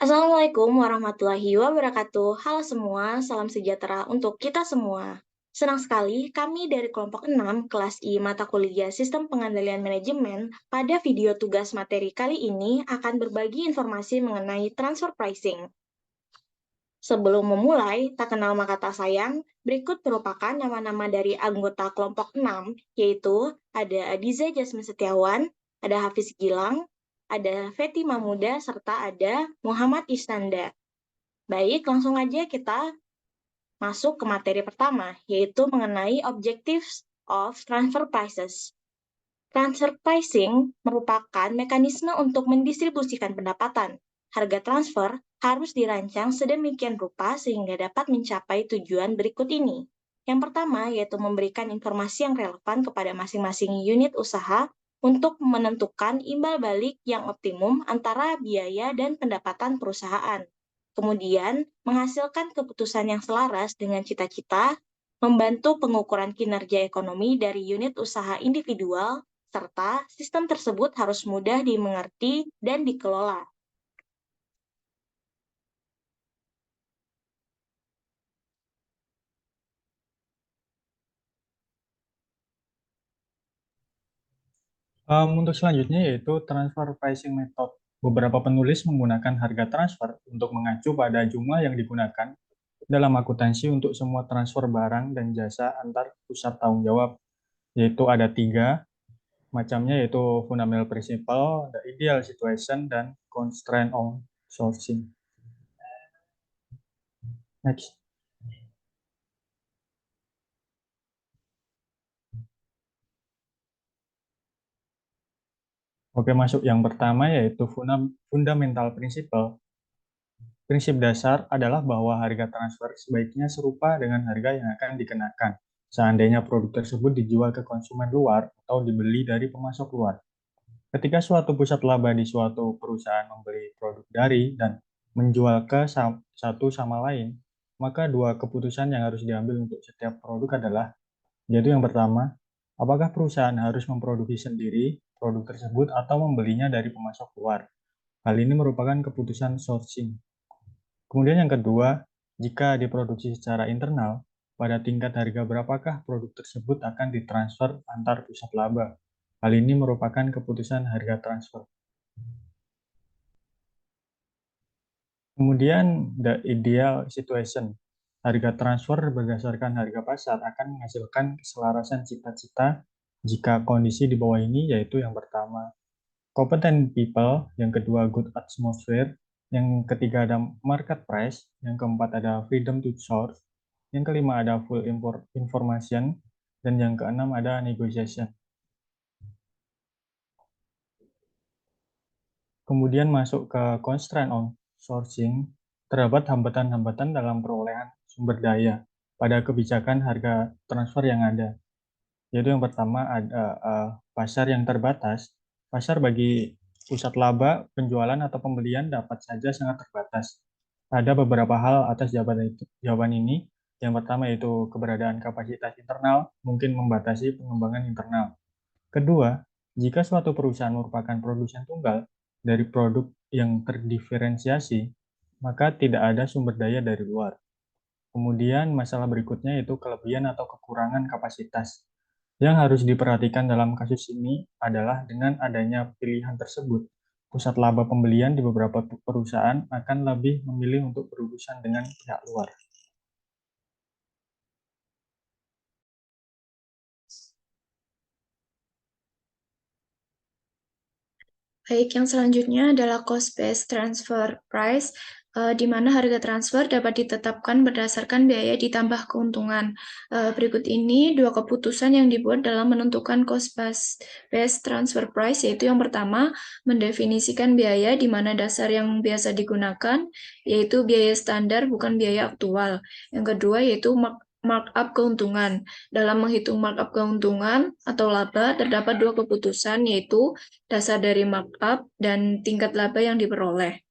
Assalamualaikum warahmatullahi wabarakatuh. Halo semua, salam sejahtera untuk kita semua. Senang sekali kami dari kelompok 6 kelas I mata kuliah Sistem Pengendalian Manajemen pada video tugas materi kali ini akan berbagi informasi mengenai transfer pricing. Sebelum memulai, tak kenal maka tak sayang, berikut merupakan nama-nama dari anggota kelompok 6, yaitu ada Adiza Jasmine Setiawan, ada Hafiz Gilang, ada Feti Mamuda, serta ada Muhammad Isnanda. Baik, langsung aja kita masuk ke materi pertama, yaitu mengenai Objectives of Transfer Prices. Transfer pricing merupakan mekanisme untuk mendistribusikan pendapatan. Harga transfer harus dirancang sedemikian rupa sehingga dapat mencapai tujuan berikut ini. Yang pertama yaitu memberikan informasi yang relevan kepada masing-masing unit usaha untuk menentukan imbal balik yang optimum antara biaya dan pendapatan perusahaan. Kemudian, menghasilkan keputusan yang selaras dengan cita-cita, membantu pengukuran kinerja ekonomi dari unit usaha individual, serta sistem tersebut harus mudah dimengerti dan dikelola. Untuk selanjutnya yaitu transfer pricing method. Beberapa penulis menggunakan harga transfer untuk mengacu pada jumlah yang digunakan dalam akuntansi untuk semua transfer barang dan jasa antar pusat tanggung jawab, yaitu ada tiga macamnya, yaitu fundamental principle, the ideal situation, dan constraint on sourcing. Next. Oke, masuk yang pertama yaitu fundamental principle. Prinsip dasar adalah bahwa harga transfer sebaiknya serupa dengan harga yang akan dikenakan seandainya produk tersebut dijual ke konsumen luar atau dibeli dari pemasok luar. Ketika suatu pusat laba di suatu perusahaan membeli produk dari dan menjual ke satu sama lain, maka dua keputusan yang harus diambil untuk setiap produk adalah, yaitu yang pertama, apakah perusahaan harus memproduksi sendiri produk tersebut atau membelinya dari pemasok luar. Hal ini merupakan keputusan sourcing. Kemudian yang kedua, jika diproduksi secara internal, pada tingkat harga berapakah produk tersebut akan ditransfer antar pusat laba. Hal ini merupakan keputusan harga transfer. Kemudian the ideal situation. Harga transfer berdasarkan harga pasar akan menghasilkan keselarasan cita-cita jika kondisi di bawah ini, yaitu yang pertama, competent people, yang kedua good atmosphere, yang ketiga ada market price, yang keempat ada freedom to source, yang kelima ada full information, dan yang keenam ada negotiation. Kemudian masuk ke constraint on sourcing, terdapat hambatan-hambatan dalam perolehan sumber daya pada kebijakan harga transfer yang ada. Yaitu yang pertama ada pasar yang terbatas. Pasar bagi pusat laba, penjualan atau pembelian dapat saja sangat terbatas. Ada beberapa hal atas jawaban ini. Yang pertama yaitu keberadaan kapasitas internal mungkin membatasi pengembangan internal. Kedua, jika suatu perusahaan merupakan produsen tunggal dari produk yang terdiferensiasi, maka tidak ada sumber daya dari luar. Kemudian masalah berikutnya yaitu kelebihan atau kekurangan kapasitas. Yang harus diperhatikan dalam kasus ini adalah dengan adanya pilihan tersebut, pusat laba pembelian di beberapa perusahaan akan lebih memilih untuk berurusan dengan pihak luar. Baik, yang selanjutnya adalah cost-based transfer price, di mana harga transfer dapat ditetapkan berdasarkan biaya ditambah keuntungan. Berikut ini dua keputusan yang dibuat dalam menentukan cost-based transfer price, yaitu yang pertama, mendefinisikan biaya di mana dasar yang biasa digunakan, yaitu biaya standar bukan biaya aktual. Yang kedua, yaitu markup keuntungan. Dalam menghitung markup keuntungan atau laba, terdapat dua keputusan, yaitu dasar dari markup dan tingkat laba yang diperoleh.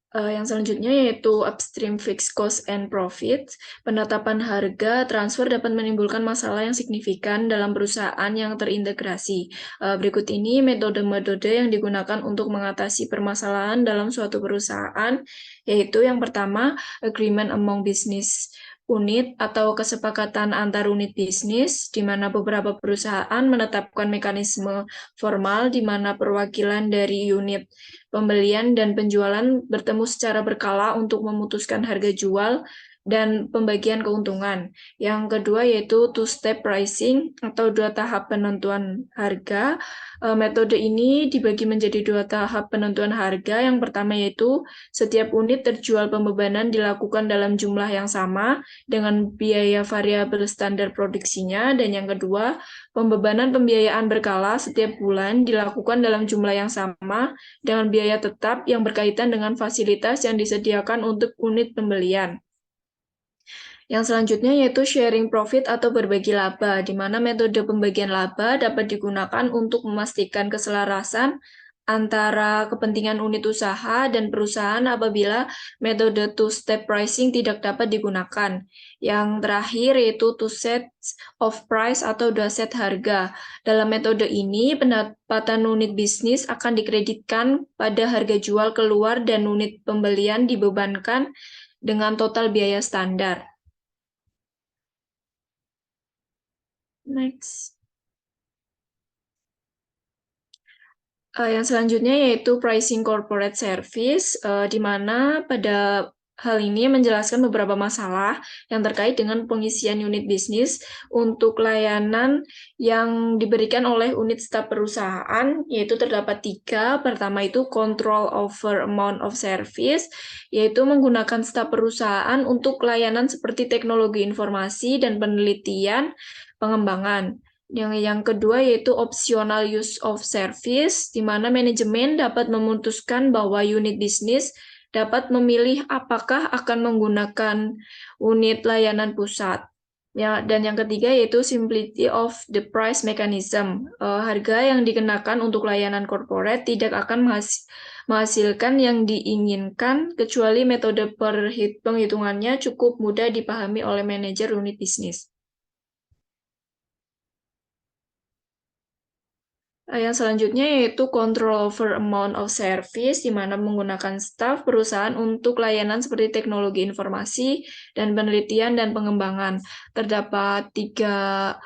Yang selanjutnya yaitu upstream fixed cost and profit. Penetapan harga transfer dapat menimbulkan masalah yang signifikan dalam perusahaan yang terintegrasi. Berikut ini metode-metode yang digunakan untuk mengatasi permasalahan dalam suatu perusahaan, yaitu yang pertama, agreement among business unit atau kesepakatan antar unit bisnis, di mana beberapa perusahaan menetapkan mekanisme formal di mana perwakilan dari unit pembelian dan penjualan bertemu secara berkala untuk memutuskan harga jual dan pembagian keuntungan. Yang kedua yaitu two-step pricing atau 2 tahap penentuan harga. Metode ini dibagi menjadi 2 tahap penentuan harga. Yang pertama yaitu setiap unit terjual pembebanan dilakukan dalam jumlah yang sama dengan biaya variabel standar produksinya. Dan yang kedua, pembebanan pembiayaan berkala setiap bulan dilakukan dalam jumlah yang sama dengan biaya tetap yang berkaitan dengan fasilitas yang disediakan untuk unit pembelian. Yang selanjutnya yaitu sharing profit atau berbagi laba, di mana metode pembagian laba dapat digunakan untuk memastikan keselarasan antara kepentingan unit usaha dan perusahaan apabila metode two-step pricing tidak dapat digunakan. Yang terakhir yaitu two sets of price atau 2 set harga. Dalam metode ini, pendapatan unit bisnis akan dikreditkan pada harga jual keluar dan unit pembelian dibebankan dengan total biaya standar. Next. Yang selanjutnya yaitu pricing corporate service, di mana pada hal ini menjelaskan beberapa masalah yang terkait dengan pengisian unit bisnis untuk layanan yang diberikan oleh unit staf perusahaan, yaitu terdapat 3. Pertama itu control over amount of service, yaitu menggunakan staf perusahaan untuk layanan seperti teknologi informasi dan penelitian pengembangan. Yang kedua yaitu optional use of service, di mana manajemen dapat memutuskan bahwa unit bisnis dapat memilih apakah akan menggunakan unit layanan pusat. Ya, dan yang ketiga yaitu simplicity of the price mechanism. Harga yang dikenakan untuk layanan corporate tidak akan menghasilkan yang diinginkan kecuali metode penghitungannya cukup mudah dipahami oleh manajer unit bisnis. Yang selanjutnya yaitu control over amount of service, di mana menggunakan staf perusahaan untuk layanan seperti teknologi informasi dan penelitian dan pengembangan. Terdapat 3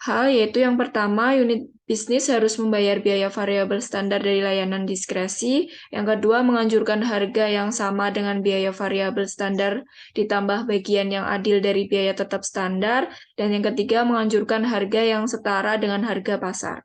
hal, yaitu yang pertama, unit bisnis harus membayar biaya variabel standar dari layanan diskresi. Yang kedua, menganjurkan harga yang sama dengan biaya variabel standar ditambah bagian yang adil dari biaya tetap standar. Dan yang ketiga, menganjurkan harga yang setara dengan harga pasar.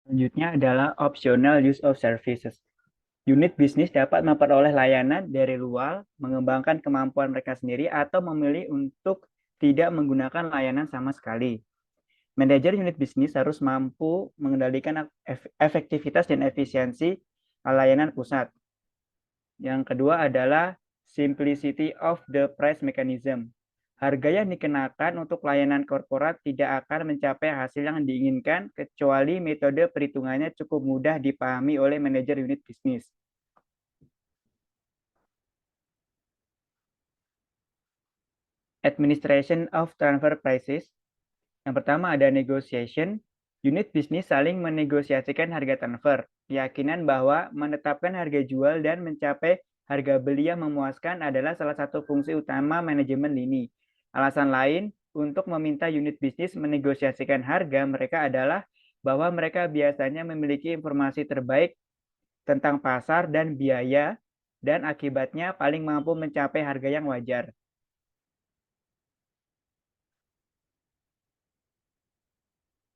Selanjutnya adalah optional use of services. Unit bisnis dapat memperoleh layanan dari luar, mengembangkan kemampuan mereka sendiri, atau memilih untuk tidak menggunakan layanan sama sekali. Manajer unit bisnis harus mampu mengendalikan efektivitas dan efisiensi layanan pusat. Yang kedua adalah simplicity of the price mechanism. Harga yang dikenakan untuk layanan korporat tidak akan mencapai hasil yang diinginkan kecuali metode perhitungannya cukup mudah dipahami oleh manajer unit bisnis. Administration of transfer prices. Yang pertama ada negotiation. Unit bisnis saling menegosiasikan harga transfer. Keyakinan bahwa menetapkan harga jual dan mencapai harga beli yang memuaskan adalah salah satu fungsi utama manajemen lini. Alasan lain untuk meminta unit bisnis menegosiasikan harga mereka adalah bahwa mereka biasanya memiliki informasi terbaik tentang pasar dan biaya, dan akibatnya paling mampu mencapai harga yang wajar.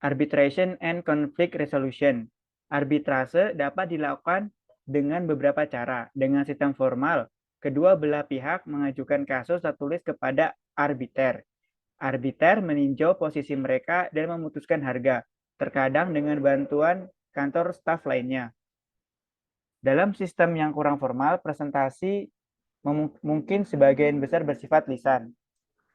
Arbitration and conflict resolution. Arbitrase dapat dilakukan dengan beberapa cara. Dengan sistem formal, kedua belah pihak mengajukan kasus tertulis kepada arbiter. Arbiter meninjau posisi mereka dan memutuskan harga, terkadang dengan bantuan kantor staf lainnya. Dalam sistem yang kurang formal, presentasi mungkin sebagian besar bersifat lisan.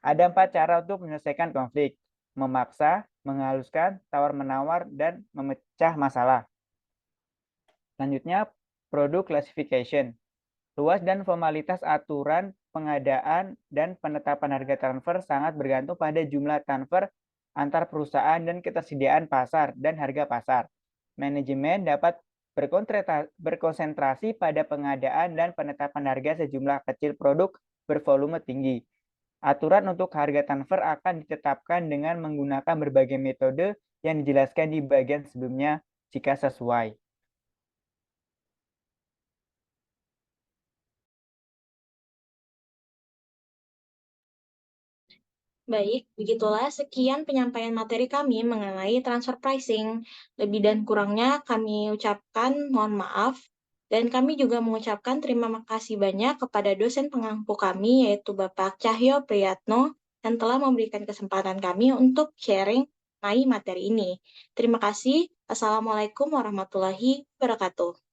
Ada 4 cara untuk menyelesaikan konflik. memaksa, menghaluskan, tawar-menawar, dan memecah masalah. Selanjutnya, product classification. Luas dan formalitas aturan pengadaan dan penetapan harga transfer sangat bergantung pada jumlah transfer antar perusahaan dan ketersediaan pasar dan harga pasar. Manajemen dapat berkonsentrasi pada pengadaan dan penetapan harga sejumlah kecil produk bervolume tinggi. Aturan untuk harga transfer akan ditetapkan dengan menggunakan berbagai metode yang dijelaskan di bagian sebelumnya jika sesuai. Baik, begitulah sekian penyampaian materi kami mengenai transfer pricing. Lebih dan kurangnya kami ucapkan mohon maaf, dan kami juga mengucapkan terima kasih banyak kepada dosen pengampu kami, yaitu Bapak Cahyo Priyatno, yang telah memberikan kesempatan kami untuk sharing mengenai materi ini. Terima kasih. Assalamualaikum warahmatullahi wabarakatuh.